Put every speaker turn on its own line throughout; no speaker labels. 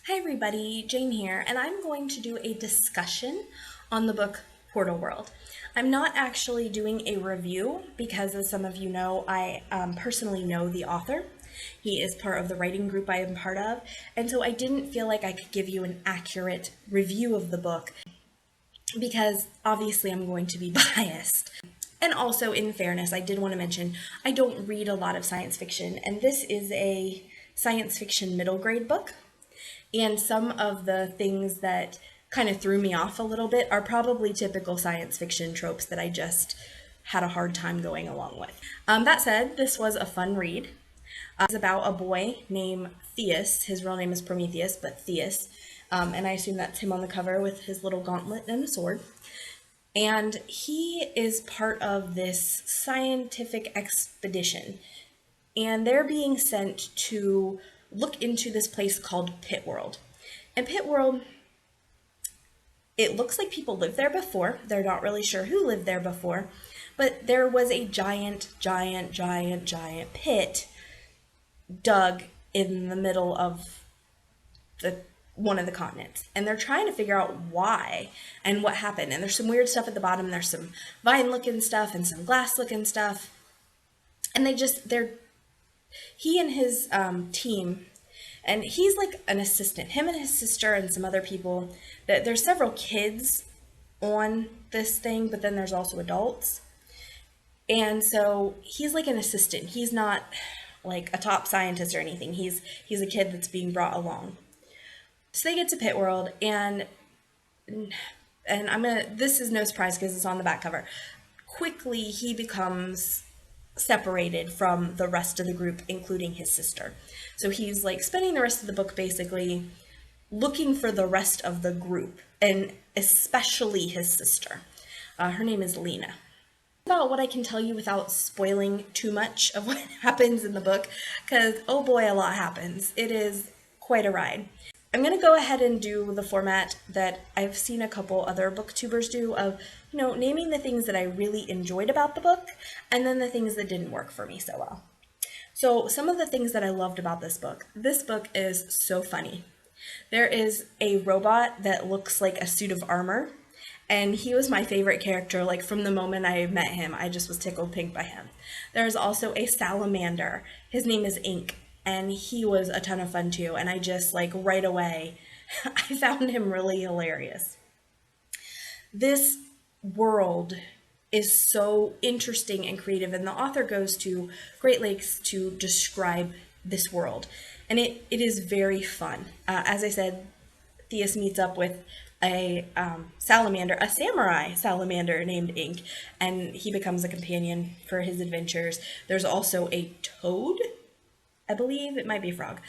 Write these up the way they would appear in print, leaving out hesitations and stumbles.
Hi everybody, Jane here, and I'm going to do a discussion on the book Portal World. I'm not actually doing a review because, as some of you know, I personally know the author. He is part of the writing group I am part of, and so I didn't feel like I could give you an accurate review of the book because obviously I'm going to be biased. And also, in fairness, I did want to mention I don't read a lot of science fiction, and this is a science fiction middle grade book. And some of the things that kind of threw me off a little bit are probably typical science fiction tropes that I just had a hard time going along with. That said, this was a fun read. It's about a boy named Theus. His real name is Prometheus, but Theus. And I assume that's him on the cover with his little gauntlet and a sword. And he is part of this scientific expedition. And they're being sent to look into this place called Pit World. And Pit World, it looks like people lived there before. They're not really sure who lived there before. But there was a giant pit dug in the middle of the one of the continents, and they're trying to figure out why and what happened. And there's some weird stuff at the bottom. There's some vine looking stuff and some glass looking stuff, and they're he and his team, and he's like an assistant, him and his sister and some other people. That there's several kids on this thing, but then there's also adults. And so he's like an assistant. He's not like a top scientist or anything. He's a kid that's being brought along. So they get to Pit World, and this is no surprise because it's on the back cover. Quickly he becomes separated from the rest of the group, including his sister. So he's like spending the rest of the book basically looking for the rest of the group, and especially his sister. Her name is Lena. About what I can tell you without spoiling too much of what happens in the book, because oh boy, a lot happens. It is quite a ride. I'm going to go ahead and do the format that I've seen a couple other booktubers do of, naming the things that I really enjoyed about the book and then the things that didn't work for me so well. So some of the things that I loved about this book is so funny. There is a robot that looks like a suit of armor, and he was my favorite character. Like from the moment I met him, I just was tickled pink by him. There's also a salamander. His name is Ink, and he was a ton of fun too. And I just like right away, I found him really hilarious. This world is so interesting and creative, and the author goes to great lengths to describe this world. And it is very fun. As I said, Theus meets up with a salamander, a samurai salamander named Ink, and he becomes a companion for his adventures. There's also a toad, I believe it might be a frog.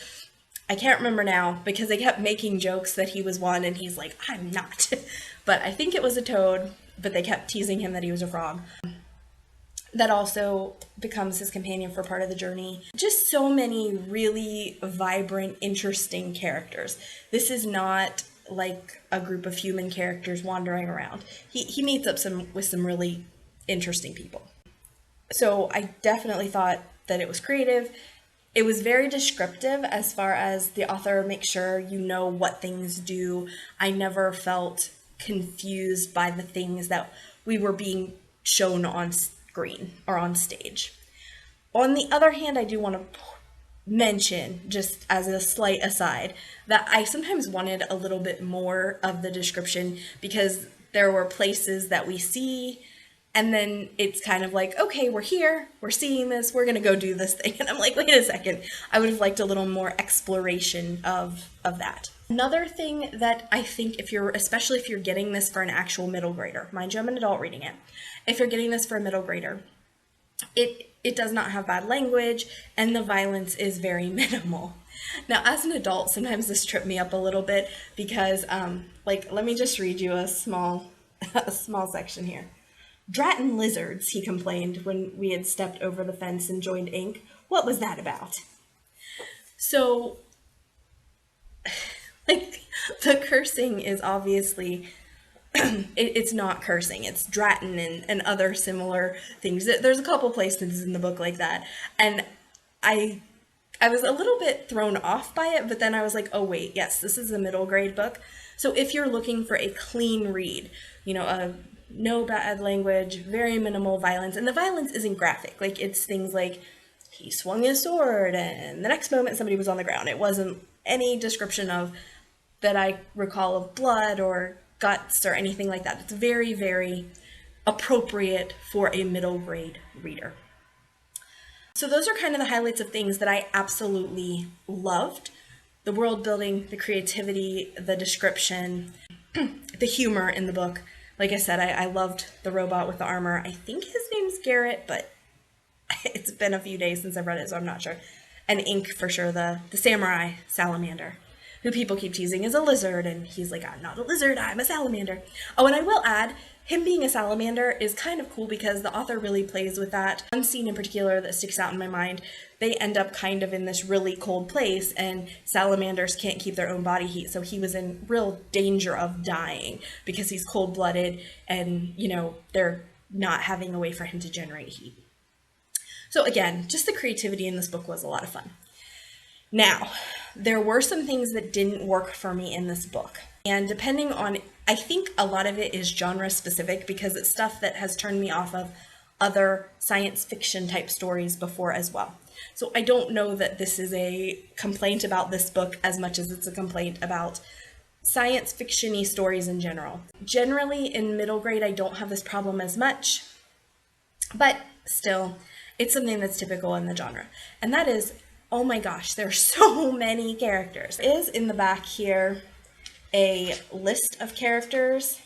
I can't remember now because they kept making jokes that he was one and he's like, I'm not. But I think it was a toad, but they kept teasing him that he was a frog. That also becomes his companion for part of the journey. Just so many really vibrant, interesting characters. This is not like a group of human characters wandering around. He meets up with some really interesting people. So I definitely thought that it was creative. It was very descriptive as far as the author makes sure you know what things do. I never felt confused by the things that we were being shown on screen or on stage. On the other hand, I do want to mention, just as a slight aside, that I sometimes wanted a little bit more of the description because there were places that we see and then it's kind of like, okay, we're here, we're seeing this, we're gonna go do this thing. And I'm like, wait a second, I would have liked a little more exploration of that. Another thing that I think especially if you're getting this for an actual middle grader, mind you, I'm an adult reading it. If you're getting this for a middle grader, it does not have bad language and the violence is very minimal. Now, as an adult, sometimes this tripped me up a little bit because, let me just read you a small section here. Dratton lizards, he complained when we had stepped over the fence and joined Ink. What was that about? So, the cursing is obviously, it's not cursing. It's Dratton and other similar things. There's a couple places in the book like that. And I I was a little bit thrown off by it, but then I was like, oh wait, yes, this is a middle grade book. So if you're looking for a clean read, a no bad language, very minimal violence, and the violence isn't graphic. Like, it's things like he swung his sword and the next moment somebody was on the ground. It wasn't any description of that I recall of blood or guts or anything like that. It's very, very appropriate for a middle grade reader. So those are kind of the highlights of things that I absolutely loved. The world building, the creativity, the description, the humor in the book. Like I said, I loved the robot with the armor. I think his name's Garrett, but it's been a few days since I've read it, so I'm not sure. And Ink, for sure, the samurai salamander, who people keep teasing is a lizard, and he's like, I'm not a lizard, I'm a salamander. Oh, and I will add, him being a salamander is kind of cool because the author really plays with that. One scene in particular that sticks out in my mind, they end up kind of in this really cold place, and salamanders can't keep their own body heat, so he was in real danger of dying because he's cold-blooded and, they're not having a way for him to generate heat. So again, just the creativity in this book was a lot of fun. Now, there were some things that didn't work for me in this book. And depending on, I think a lot of it is genre specific because it's stuff that has turned me off of other science fiction type stories before as well. So I don't know that this is a complaint about this book as much as it's a complaint about science fiction-y stories in general. Generally in middle grade, I don't have this problem as much, but still, it's something that's typical in the genre. And that is, oh my gosh, there's so many characters. There is in the back here a list of characters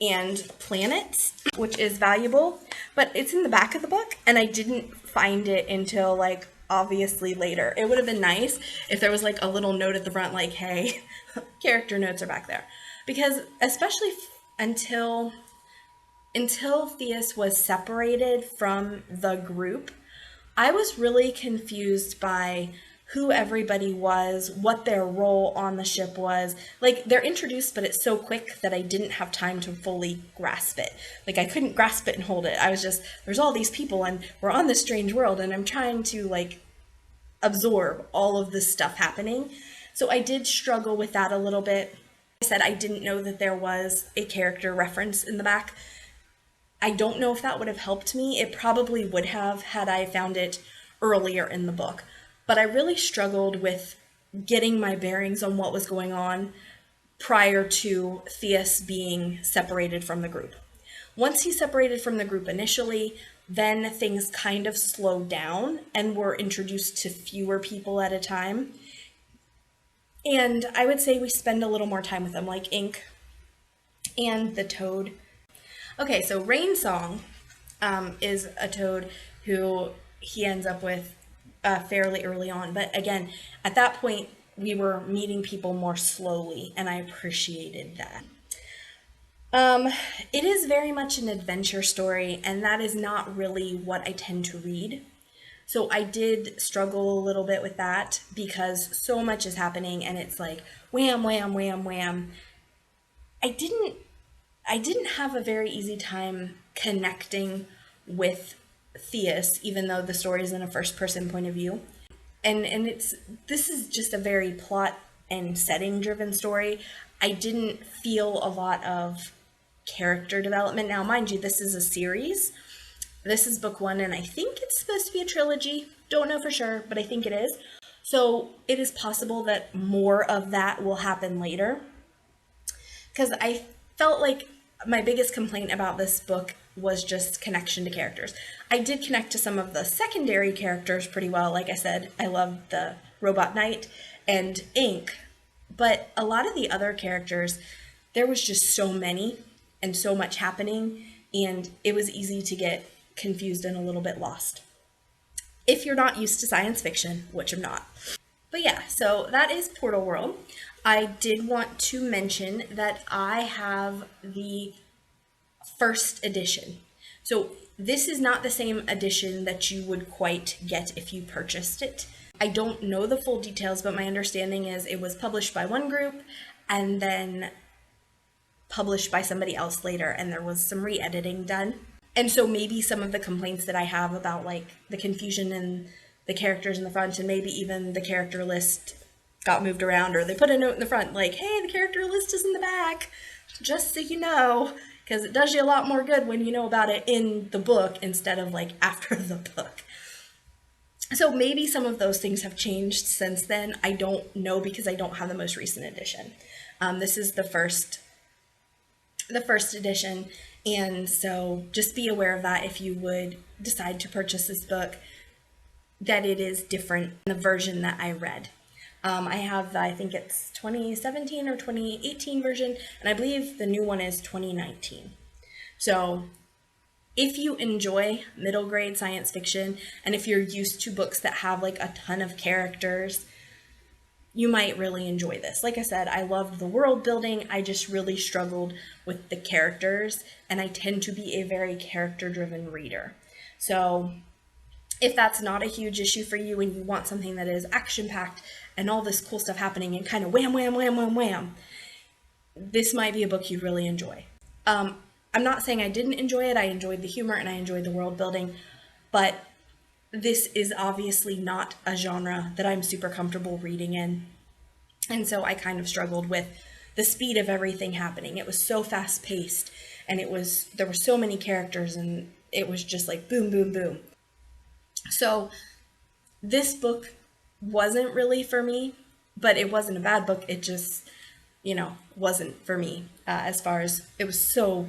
and planets, which is valuable, but it's in the back of the book and I didn't find it until obviously later. It would have been nice if there was a little note at the front like, hey, character notes are back there. Because especially until Theus was separated from the group, I was really confused by who everybody was, what their role on the ship was. They're introduced, but it's so quick that I didn't have time to fully grasp it. I couldn't grasp it and hold it. I was just, there's all these people and we're on this strange world and I'm trying to absorb all of this stuff happening. So I did struggle with that a little bit. I said I didn't know that there was a character reference in the back. I don't know if that would have helped me. It probably would have had I found it earlier in the book. But I really struggled with getting my bearings on what was going on prior to Theus being separated from the group. Once he separated from the group initially, then things kind of slowed down and were introduced to fewer people at a time. And I would say we spend a little more time with them, like Ink and the toad. Okay, so Rainsong is a toad who he ends up with fairly early on. But again, at that point, we were meeting people more slowly, and I appreciated that. It is very much an adventure story, and that is not really what I tend to read. So I did struggle a little bit with that because so much is happening, and it's like wham, wham, wham, wham. I didn't have a very easy time connecting with Theus, even though the story is in a first-person point of view. And this is just a very plot and setting-driven story. I didn't feel a lot of character development. Now, mind you, this is a series. This is book 1, and I think it's supposed to be a trilogy. Don't know for sure, but I think it is. So it is possible that more of that will happen later. Because I felt like my biggest complaint about this book was just connection to characters. I did connect to some of the secondary characters pretty well. Like I said, I loved the Robot Knight and Ink, but a lot of the other characters, there was just so many and so much happening, and it was easy to get confused and a little bit lost. If you're not used to science fiction, which I'm not. But yeah, so that is Portal World. I did want to mention that I have the first edition. So this is not the same edition that you would quite get if you purchased it. I don't know the full details, but my understanding is it was published by one group and then published by somebody else later, and there was some re-editing done. And so maybe some of the complaints that I have about the confusion in the characters in the front, and maybe even the character list got moved around, or they put a note in the front like, hey, the character list is in the back, just so you know, because it does you a lot more good when you know about it in the book instead of like after the book. So maybe some of those things have changed since then. I don't know because I don't have the most recent edition. This is the first edition, and so just be aware of that if you would decide to purchase this book, that it is different than the version that I read. I have, I think it's 2017 or 2018 version, and I believe the new one is 2019. So if you enjoy middle grade science fiction, and if you're used to books that have like a ton of characters, you might really enjoy this. Like I said, I loved the world building. I just really struggled with the characters, and I tend to be a very character-driven reader. So if that's not a huge issue for you and you want something that is action-packed and all this cool stuff happening and kind of wham, wham, wham, wham, wham, this might be a book you'd really enjoy. I'm not saying I didn't enjoy it. I enjoyed the humor and I enjoyed the world building, but this is obviously not a genre that I'm super comfortable reading in. And so I kind of struggled with the speed of everything happening. It was so fast paced, and there were so many characters, and it was just like boom, boom, boom. So this book wasn't really for me, but it wasn't a bad book. It just, wasn't for me, as far as it was so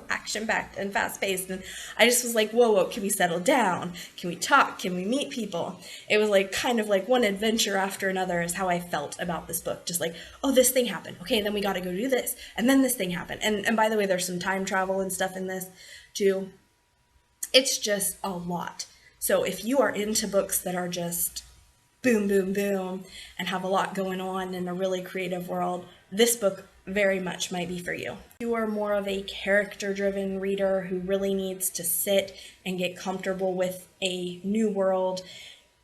action-packed and fast-paced. And I just was like, whoa, can we settle down? Can we talk? Can we meet people? It was like kind of like one adventure after another is how I felt about this book. Just like, oh, this thing happened. Okay, then we got to go do this. And then this thing happened. And by the way, there's some time travel and stuff in this too. It's just a lot. So if you are into books that are just boom, boom, boom, and have a lot going on in a really creative world, this book very much might be for you. If you are more of a character-driven reader who really needs to sit and get comfortable with a new world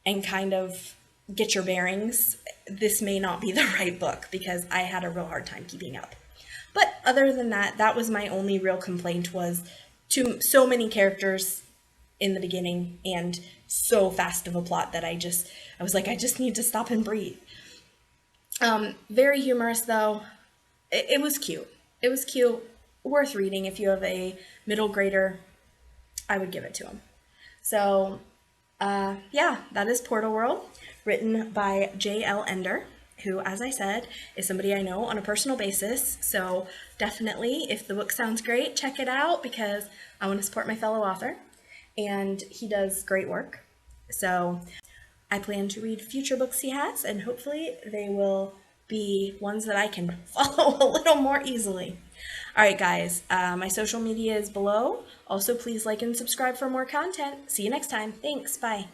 and kind of get your bearings, this may not be the right book, because I had a real hard time keeping up. But other than that, that was my only real complaint, was so many characters in the beginning and so fast of a plot that I was like, I just need to stop and breathe. Very humorous though. It was cute. It was cute. Worth reading. If you have a middle grader, I would give it to him. So, yeah, that is Portal World, written by J.L. Ender, who, as I said, is somebody I know on a personal basis. So definitely, if the book sounds great, check it out, because I want to support my fellow author, and he does great work. So I plan to read future books he has, and hopefully they will be ones that I can follow a little more easily. All right, guys, my social media is below. Also, please like and subscribe for more content. See you next time. Thanks. Bye.